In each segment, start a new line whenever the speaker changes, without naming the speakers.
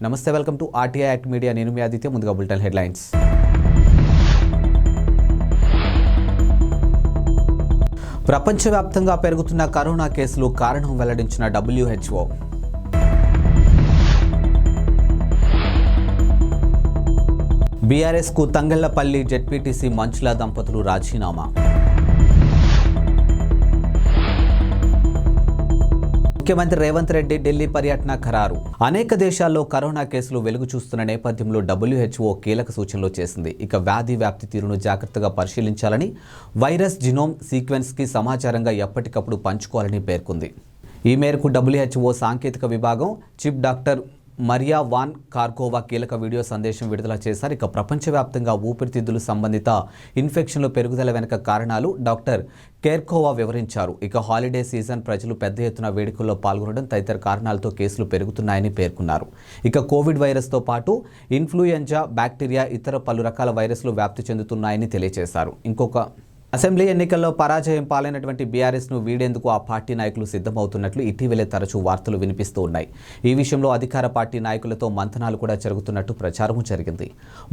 నమస్తే, welcome to RTI act media. నేను మీ ఆదిత్య. ముందుగా బులెటిన్ హెడ్లైన్స్. ప్రపంచవ్యాప్తంగా పెరుగుతున్న కరోనా కేసులు కారణం వెల్లడించిన WHO. బీఆర్ఎస్కు తంగళ్లపల్లి జెడ్పీటీసీ మంచుల దంపతులు రాజీనామా. ముఖ్యమంత్రి రేవంత్ రెడ్డి ఢిల్లీ పర్యటన ఖరారు. అనేక దేశాల్లో కరోనా కేసులు వెలుగు చూస్తున్న నేపథ్యంలో WHO కీలక సూచనలు చేసింది. ఇక వ్యాధి వ్యాప్తి తీరును జాగ్రత్తగా పరిశీలించాలని, వైరస్ జినోమ్ సీక్వెన్స్కి సమాచారంగా ఎప్పటికప్పుడు పంచుకోవాలని పేర్కొంది. ఈ మేరకు WHO సాంకేతిక విభాగం చీఫ్ డాక్టర్ మరియా వాన్ కార్కోవా కీలక వీడియో సందేశం విడుదల చేశారు. ఇక ప్రపంచవ్యాప్తంగా ఊపిరితిత్తులు సంబంధిత ఇన్ఫెక్షన్ల పెరుగుదల వెనుక కారణాలు డాక్టర్ కేర్కోవా వివరించారు. ఇక హాలిడే సీజన్, ప్రజలు పెద్ద ఎత్తున వేడుకల్లో పాల్గొనడం తదితర కారణాలతో కేసులు పెరుగుతున్నాయని పేర్కొన్నారు. ఇక కోవిడ్ వైరస్తో పాటు ఇన్ఫ్లుయెంజా, బ్యాక్టీరియా, ఇతర పలు రకాల వైరస్లు వ్యాప్తి చెందుతున్నాయని తెలియజేశారు. అసెంబ్లీ ఎన్నికల్లో పరాజయం పాలైనటువంటి బీఆర్ఎస్ను వీడేందుకు ఆ పార్టీ నాయకులు సిద్ధమవుతున్నట్లు ఇటీవలే తరచూ వార్తలు వినిపిస్తూ ఉన్నాయి. ఈ విషయంలో అధికార పార్టీ నాయకులతో మంతనాలు కూడా జరుగుతున్నట్టు ప్రచారం జరిగింది.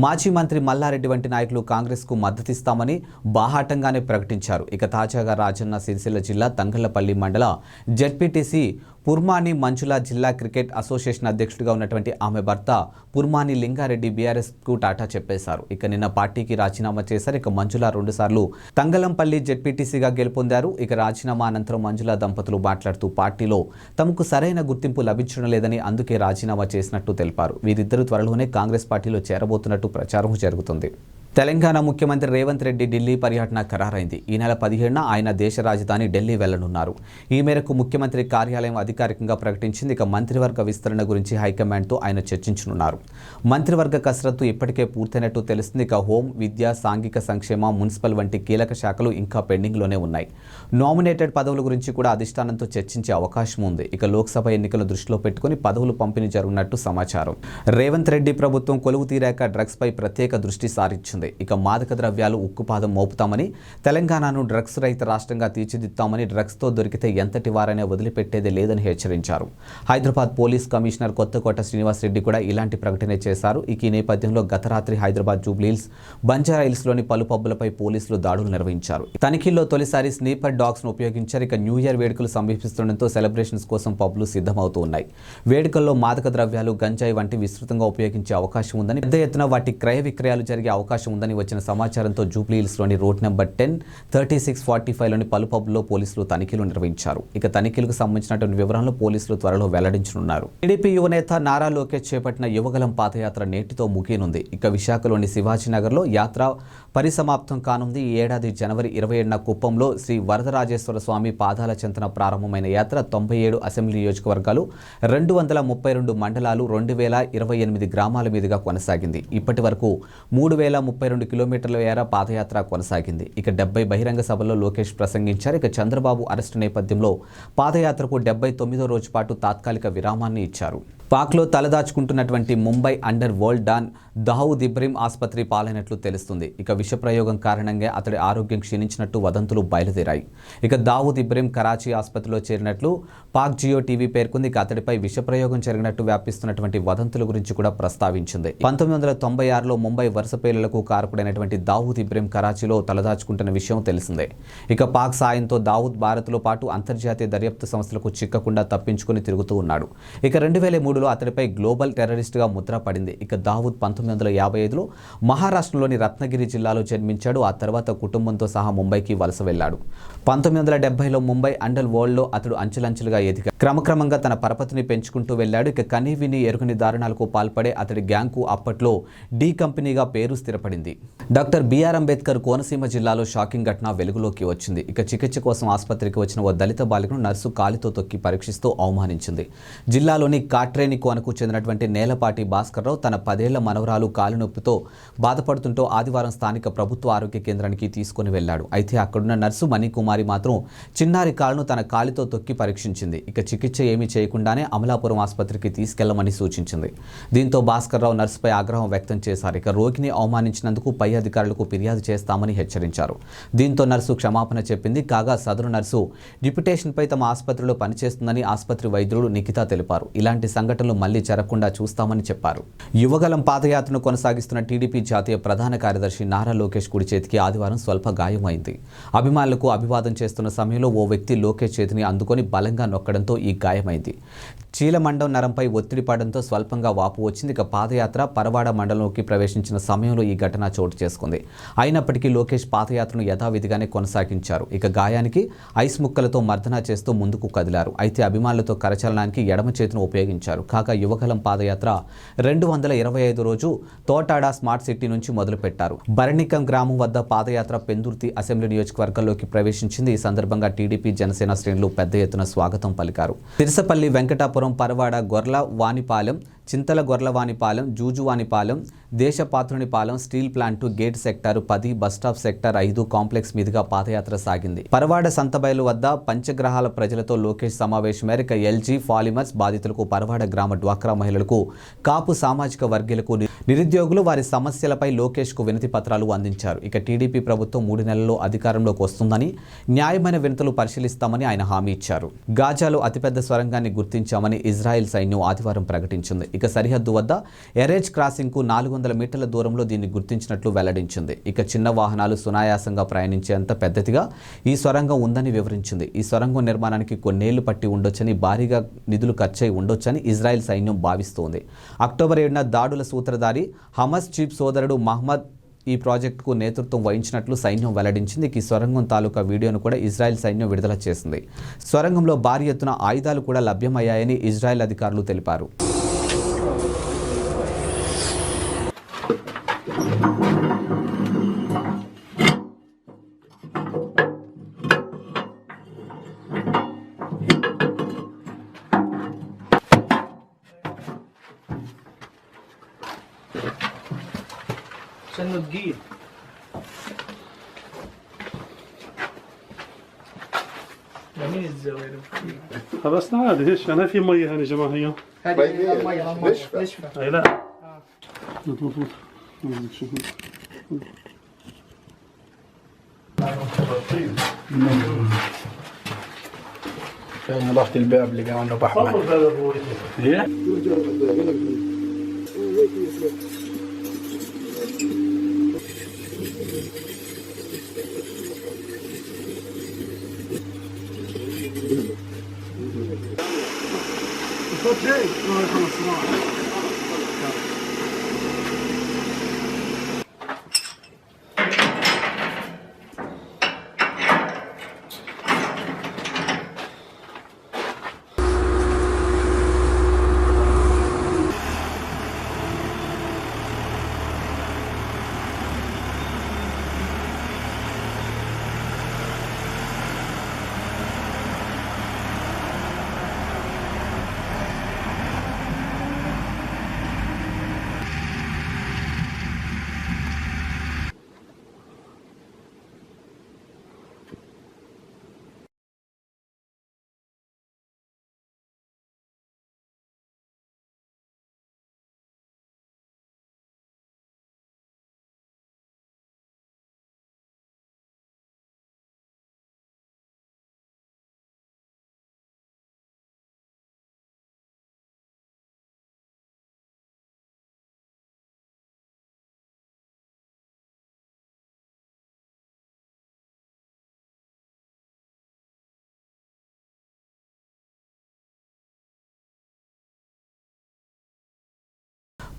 మాజీ మంత్రి మల్లారెడ్డి వంటి నాయకులు కాంగ్రెస్కు మద్దతిస్తామని బాహాటంగానే ప్రకటించారు. ఇక తాజాగా రాజన్న సిరిసిల్ల జిల్లా తంగళ్లపల్లి మండల జెడ్పీటీసీ పుర్మాని మంజుల జిల్లా క్రికెట్ అసోసియేషన్ అధ్యక్షుడిగా ఉన్నటువంటి ఆమె భర్త పుర్మాని లింగారెడ్డి బీఆర్ఎస్కు టాటా చెప్పేశారు. ఇక నిన్న పార్టీకి రాజీనామా చేశారు. ఇక మంజుల 2 సార్లు తంగలంపల్లి జెడ్పీటీసీగా గెలుపొందారు. ఇక రాజీనామా అనంతరం మంజుల దంపతులు మాట్లాడుతూ పార్టీలో తమకు సరైన గుర్తింపు లభించడం లేదని, అందుకే రాజీనామా చేసినట్టు తెలిపారు. వీరిద్దరూ త్వరలోనే కాంగ్రెస్ పార్టీలో చేరబోతున్నట్టు ప్రచారం జరుగుతుంది. తెలంగాణ ముఖ్యమంత్రి రేవంత్ రెడ్డి ఢిల్లీ పర్యటన ఖరారైంది. ఈ నెల 17న ఆయన దేశ రాజధాని ఢిల్లీ వెళ్లనున్నారు. ఈ మేరకు ముఖ్యమంత్రి కార్యాలయం అధికారికంగా ప్రకటించింది. ఇక మంత్రివర్గ విస్తరణ గురించి హైకమాండ్తో ఆయన చర్చించనున్నారు. మంత్రివర్గ కసరత్తు ఇప్పటికే పూర్తయినట్టు తెలుస్తుంది. ఇక హోం, విద్య, సాంఘిక సంక్షేమ, మున్సిపల్ వంటి కీలక శాఖలు ఇంకా పెండింగ్లోనే ఉన్నాయి. నామినేటెడ్ పదవుల గురించి కూడా అధిష్టానంతో చర్చించే అవకాశం ఉంది. ఇక లోక్సభ ఎన్నికలను దృష్టిలో పెట్టుకుని పదవులు పంపిణీ జరుగుతున్నట్టు సమాచారం. రేవంత్ రెడ్డి ప్రభుత్వం కొలువు తీరాక డ్రగ్స్పై ప్రత్యేక దృష్టి సారించింది. ఇక మాదక ద్రవ్యాలు ఉక్కుపాదం మోపుతామని, తెలంగాణను డ్రగ్స్ రహిత రాష్ట్రంగా తీర్చిదిద్దామని, డ్రగ్స్తో దొరికితే ఎంతటి వారైనా వదిలిపెట్టేదే లేదని హెచ్చరించారు. హైదరాబాద్ పోలీస్ కమిషనర్ కొత్తకోట శ్రీనివాసరెడ్డి కూడా ఇలాంటి ప్రకటన చేశారు. ఇక ఈ నేపథ్యంలో గత రాత్రి హైదరాబాద్ జూబ్లీహిల్స్, బంజారాహిల్స్లోని పలు పబ్బులపై పోలీసులు దాడులు నిర్వహించారు. తనిఖీల్లో తొలిసారి స్నీపర్ డాగ్స్ను ఉపయోగించారు. ఇక న్యూ ఇయర్ వేడుకలు సమీపిస్తుండటంతో సెలబ్రేషన్స్ కోసం పబ్లు సిద్ధమవుతూ ఉన్నాయి. వేడుకల్లో మాదక ద్రవ్యాలు, గంజాయి వంటి విస్తృతంగా ఉపయోగించే అవకాశం ఉందని, పెద్ద ఎత్తున వాటి క్రయ విక్రయాలు జరిగే అవకాశం ఉందని వచ్చిన సమాచారంతో జూబ్లీహిల్స్లోని రోడ్ నెంబర్ 10, 36, 45లోని పలు పబ్లో పోలీసులు తనిఖీలు నిర్వహించారు. ఇక తనిఖీలకు సంబంధించినటువంటి వివరాలను పోలీసులు త్వరలో వెల్లడించనున్నారు. టీడీపీ యువనేత నారా లోకేష్ చేపట్టిన యువగలం పాదయాత్ర నేటితో ముగియనుంది. ఇక విశాఖలోని శివాజీనగర్లో యాత్ర పరిసమాప్తం కానుంది. ఈ ఏడాది జనవరి 27న కుప్పంలో శ్రీ వరదరాజేశ్వర స్వామి పాదాల చెంతన ప్రారంభమైన యాత్ర 97 అసెంబ్లీ నియోజకవర్గాలు, 232 మండలాలు, 2028 గ్రామాల మీదుగా కొనసాగింది. ఇప్పటి వరకు 3032 కిలోమీటర్ల మేర పాదయాత్ర కొనసాగింది. ఇక 70 బహిరంగ సభల్లో లోకేష్ ప్రసంగించారు. ఇక చంద్రబాబు అరెస్టు నేపథ్యంలో పాదయాత్రకు 79వ రోజు పాటు తాత్కాలిక విరామాన్ని ఇచ్చారు. పాక్లో తలదాచుకుంటున్నటువంటి Mumbai underworld don Dawood Ibrahim ఆసుపత్రి పాలైనట్లు తెలుస్తుంది. ఇక విషప్రయోగం కారణంగా అతడి ఆరోగ్యం క్షీణించినట్టు వదంతులు బయలుదేరాయి. ఇక దావూద్ ఇబ్రహీం కరాచీ ఆసుపత్రిలో చేరినట్లు పాక్ జియో టీవీ పేర్కొంది. ఇక అతడిపై విషప్రయోగం జరిగినట్టు వ్యాపిస్తున్నటువంటి వదంతుల గురించి కూడా ప్రస్తావించింది. 1996లో ముంబై వరుస పేలులకు కారకుడైనటువంటి దావూద్ ఇబ్రహీం కరాచీలో తలదాచుకుంటున్న విషయం తెలిసిందే. ఇక పాక్ సాయంతో దావూద్ భారత్లో పాటు అంతర్జాతీయ దర్యాప్తు సంస్థలకు చిక్కకుండా తప్పించుకుని తిరుగుతూ ఉన్నాడు. ఇక 2003లో అతడిపై గ్లోబల్ టెర్రరిస్ట్గా ముద్ర పడింది. ఇక దావూద్ 1955లో మహారాష్ట్రలోని రత్నగిరి జిల్లాలో జన్మించాడు. ఆ తర్వాత కుటుంబంతో సహా ముంబైకి వలస వెళ్లాడు. 1970లో ముంబై అండర్ వరల్డ్లో అతడు అంచెలంచెలుగా ఎదిగాడు. క్రమక్రమంగా తన పరపతిని పెంచుకుంటూ వెళ్లాడు. ఇక కనీవిని ఎరుగని దారుణాలకు పాల్పడే అతడి గ్యాంగ్కు అప్పట్లో డి కంపెనీగా పేరు స్థిరపడింది. డాక్టర్ బిఆర్ అంబేద్కర్ కోనసీమ జిల్లాలో షాకింగ్ ఘటన వెలుగులోకి వచ్చింది. ఇక చికిత్స కోసం ఆసుపత్రికి వచ్చిన ఓ దళిత బాలికను నర్సు కాలితో తొక్కి పరీక్షిస్తూ అవమానించింది. జిల్లాలోని కాట్రేని కోనకు చెందినటువంటి నేలపాటి భాస్కర్రావు తన 10 ఏళ్ల మనవరాలు కాలు నొప్పితో బాధపడుతుంటూ ఆదివారం స్థానిక ప్రభుత్వ ఆరోగ్య కేంద్రానికి తీసుకుని వెళ్లాడు. అయితే అక్కడున్న నర్సు మణికుమారి మాత్రం చిన్నారి కాలును తన కాలితో తొక్కి పరీక్షించింది. ఇక చికిత్స ఏమీ చేయకుండానే అమలాపురం ఆసుపత్రికి తీసుకెళ్లమని సూచించింది. దీంతో భాస్కర్రావు నర్సుపై ఆగ్రహం వ్యక్తం చేశారు. ఇక రోగిని అవమానించిన ఇచ్చినందుకు పై అధికారులకు ఫిర్యాదు చేస్తామని హెచ్చరించారు. దీంతో నర్సు క్షమాపణ చెప్పింది. కాగా సదరు నర్సు డిప్యుటేషన్పై తమ ఆసుపత్రిలో పనిచేస్తుందని ఆసుపత్రి వైద్యుడు నిఖిత తెలిపారు. ఇలాంటి సంఘటనలు మళ్లీ జరగకుండా చూస్తామని చెప్పారు. యువగలం పాదయాత్రను కొనసాగిస్తున్న టీడీపీ జాతీయ ప్రధాన కార్యదర్శి నారా లోకేష్ కుడి చేతికి ఆదివారం స్వల్ప గాయమైంది. అభిమానులకు అభివాదం చేస్తున్న సమయంలో ఓ వ్యక్తి లోకేష్ చేతిని అందుకొని బలంగా నొక్కడంతో ఈ గాయమైంది. చీలమండం నరంపై ఒత్తిడి పడడంతో స్వల్పంగా వాపు వచ్చింది. ఇక పాదయాత్ర పరవాడ మండలంలోకి ప్రవేశించిన సమయంలో ఈ ఘటన చోటు చేసుకుంది. అయినప్పటికీ లోకేష్ పాదయాత్రను యథావిధిగానే కొనసాగించారు. ఇక గాయానికి ఐస్ ముక్కలతో మర్దన చేస్తూ ముందుకు కదిలారు. అయితే అభిమానులతో కరచలనానికి ఎడమ చేతిని ఉపయోగించారు. కాగా యువగలం పాదయాత్ర 225 రోజు తోటాడ స్మార్ట్ సిటీ నుంచి మొదలుపెట్టారు. బరణికం గ్రామం వద్ద పాదయాత్ర పెందుర్తి అసెంబ్లీ నియోజకవర్గంలోకి ప్రవేశించింది. ఈ సందర్భంగా టీడీపీ జనసేన శ్రేణులు పెద్ద ఎత్తున స్వాగతం పలికారు. Tirusapalli, Venkatapuram, Paravada, Gorla Vanipalem, Chintala Gorlavanipalem, Jujuvanipalem, Desapatrunipalem, steel plant, gate sector 10, bus stop sector 5 complex మీదుగా పాదయాత్ర సాగింది. పరవాడ సంతబయలు వద్ద పంచగ్రహాల ప్రజలతో లోకేష్ సమావేశం మేరకు ఎల్జీ పాలిమర్స్ బాధితులకు, పరవాడ గ్రామ డ్వాక్రా మహిళలకు, కాపు సామాజిక వర్గీయులకు, నిరుద్యోగులు వారి సమస్యలపై లోకేష్కు వినతి పత్రాలు అందించారు. ఇక టీడీపీ ప్రభుత్వం 3 నెలల్లో అధికారంలోకి వస్తుందని, న్యాయమైన వినతులు పరిశీలిస్తామని ఆయన హామీ ఇచ్చారు. గాజాలో అతిపెద్ద సొరంగాన్ని గుర్తించామని ఇజ్రాయెల్ సైన్యం ఆదివారం ప్రకటించింది. ఇక సరిహద్దు వద్ద ఎరేజ్ క్రాసింగ్కు 400 మీటర్ల దూరంలో దీన్ని గుర్తించినట్లు వెల్లడించింది. ఇక చిన్న వాహనాలు సునాయాసంగా ప్రయాణించేంత పెద్దదిగా ఈ సొరంగం ఉందని వివరించింది. ఈ సొరంగం నిర్మాణానికి కొన్నేళ్లు పట్టి ఉండొచ్చని, భారీగా నిధులు ఖర్చయి ఉండొచ్చని ఇజ్రాయెల్ సైన్యం భావిస్తోంది. అక్టోబర్ 7న దాడుల సూత్రధారి హమస్ చీఫ్ సోదరుడు మహ్మద్ ఈ ప్రాజెక్టుకు నేతృత్వం వహించినట్లు సైన్యం వెల్లడించింది. ఈ సొరంగం తాలూకా వీడియోను కూడా ఇజ్రాయెల్ సైన్యం విడుదల చేసింది. సొరంగంలో భారీ ఎత్తున ఆయుధాలు కూడా లభ్యమయ్యాయని ఇజ్రాయెల్ అధికారులు తెలిపారు.
عشان تجيب جميل الزوايا
خلاص عادي ايش انا في ميه هنا يا جماعه هي
هذه الميه نشفه
اي لا
فين ضغط الباب اللي قام له بحر ايه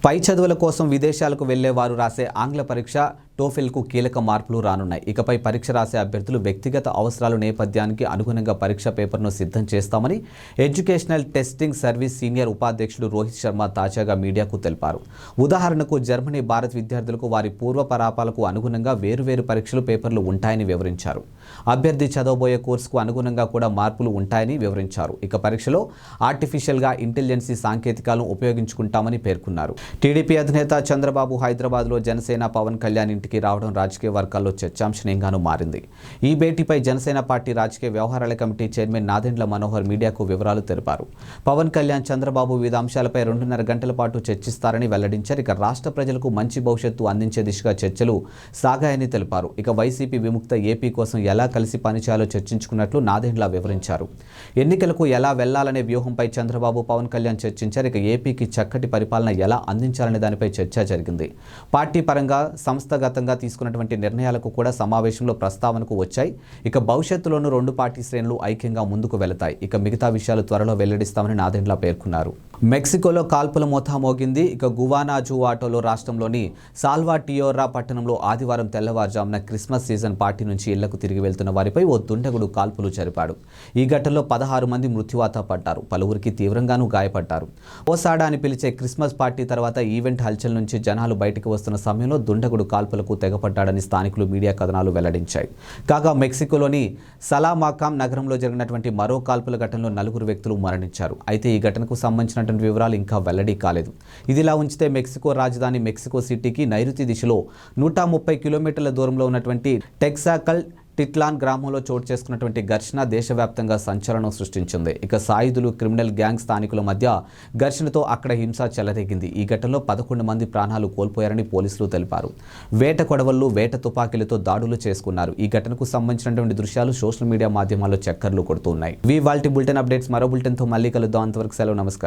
పై చదువుల కోసం విదేశాలకు వెళ్లే వారు రాసే ఆంగ్ల పరీక్ష టోఫెల్కు కీలక మార్పులు రానున్నాయి. ఇకపై పరీక్ష రాసే అభ్యర్థులు వ్యక్తిగత అవసరాల నేపథ్యానికి అనుగుణంగా పరీక్ష పేపర్ను సిద్ధం చేస్తామని ఎడ్యుకేషనల్ టెస్టింగ్ సర్వీస్ సీనియర్ ఉపాధ్యక్షుడు రోహిత్ శర్మ తాజాగా మీడియాకు తెలిపారు. ఉదాహరణకు జర్మనీ, భారత్ విద్యార్థులకు వారి పూర్వపరాపాలకు అనుగుణంగా వేరువేరు పరీక్షలు పేపర్లు ఉంటాయని వివరించారు. అభ్యర్థి చదవబోయే కోర్సుకు అనుగుణంగా కూడా మార్పులు ఉంటాయని వివరించారు. ఇక పరీక్షలో ఆర్టిఫిషియల్గా ఇంటెలిజెన్సీ సాంకేతికాలను ఉపయోగించుకుంటామని పేర్కొన్నారు. టీడీపీ అధినేత చంద్రబాబు హైదరాబాద్లో జనసేన పవన్ కళ్యాణ్ ఇంటి ఇంటికి రావడం రాజకీయ వర్గాల్లో చర్చాంశనీయంగానూ మారింది. ఈ భేటీపై జనసేన పార్టీ రాజకీయ వ్యవహారాల కమిటీ చైర్మన్ నాదెండ్ల మనోహర్ మీడియాకు వివరాలు తెలిపారు. పవన్ కళ్యాణ్, చంద్రబాబు వివిధ అంశాలపై 2.5 గంటల పాటు చర్చిస్తారని వెల్లడించారు. ఇక రాష్ట్ర ప్రజలకు మంచి భవిష్యత్తు అందించే దిశగా చర్చలు సాగాయని తెలిపారు. ఇక వైసీపీ విముక్త ఏపీ కోసం ఎలా కలిసి పనిచేయాలో చర్చించుకున్నట్లు నాదెండ్ల వివరించారు. ఎన్నికలకు ఎలా వెళ్లాలనే వ్యూహంపై చంద్రబాబు, పవన్ కళ్యాణ్ చర్చించారు. ఇక ఏపీకి చక్కటి పరిపాలన ఎలా అందించాలనే దానిపై చర్చ జరిగింది. పార్టీ పరంగా, సంస్థాగతంగా తీసుకున్నటువంటి నిర్ణయాలకు కూడా సమావేశంలో ప్రస్తావనకు వచ్చాయి. ఇక భవిష్యత్తులోనూ 2 పార్టీ శ్రేణులు ఐక్యంగా ముందుకు వెళతాయి. ఇక మిగతా విషయాలు త్వరలో వెల్లడిస్తామని నాదెండ్ల పేర్కొన్నారు. మెక్సికోలో కాల్పుల మోతా మోగింది. ఇక గువానాజువాటోలో రాష్ట్రంలోని సాల్వాటియోరా పట్టణంలో ఆదివారం తెల్లవారుజామున క్రిస్మస్ సీజన్ పార్టీ నుంచి ఇళ్లకు తిరిగి వెళ్తున్న వారిపై ఓ దుండగుడు కాల్పులు జరిపాడు. ఈ ఘటనలో 16 మంది మృత్యువాత పడ్డారు. పలువురికి తీవ్రంగానూ గాయపడ్డారు. ఓసాడా అని పిలిచే క్రిస్మస్ పార్టీ తర్వాత ఈవెంట్ హల్చల్ నుంచి జనాలు బయటకు వస్తున్న సమయంలో దుండగుడు కాల్పులకు తెగపడ్డాడని స్థానికులు మీడియా కథనాలు వెల్లడించాయి. కాగా మెక్సికోలోని సలామాకాం నగరంలో జరిగినటువంటి మరో కాల్పుల ఘటనలో 4 వ్యక్తులు మరణించారు. అయితే ఈ ఘటనకు సంబంధించినటువంటి వివరాలు ఇంకా వెల్లడి కాలేదు. ఇదిలా ఉంచితే మెక్సికో రాజధాని మెక్సికో సిటీకి నైరుతి దిశలో 130 కిలోమీటర్ల దూరంలో ఉన్నటువంటి టెక్సాకల్ టిట్లాన్ గ్రామంలో చోటు చేసుకున్నటువంటి ఘర్షణ దేశవ్యాప్తంగా సంచలనం సృష్టించింది. ఇక సాయుధులు, క్రిమినల్ గ్యాంగ్ స్థానికుల మధ్య ఘర్షణతో అక్కడ హింస చెలరేగింది. ఈ ఘటనలో 11 మంది ప్రాణాలు కోల్పోయారని పోలీసులు తెలిపారు. వేట కొడవళ్లు, వేట తుపాకీలతో దాడులు చేసుకున్నారు. ఈ ఘటనకు సంబంధించినటువంటి దృశ్యాలు సోషల్ మీడియా మాధ్యమాల్లో చక్కర్లు కొడుతున్నాయి. ఇవాల్టి బులెటిన్ అప్డేట్స్. మరో బులెటిన్తో మళ్ళీ కలుద్దాం. అంతవరకు సెలవు. నమస్కారం.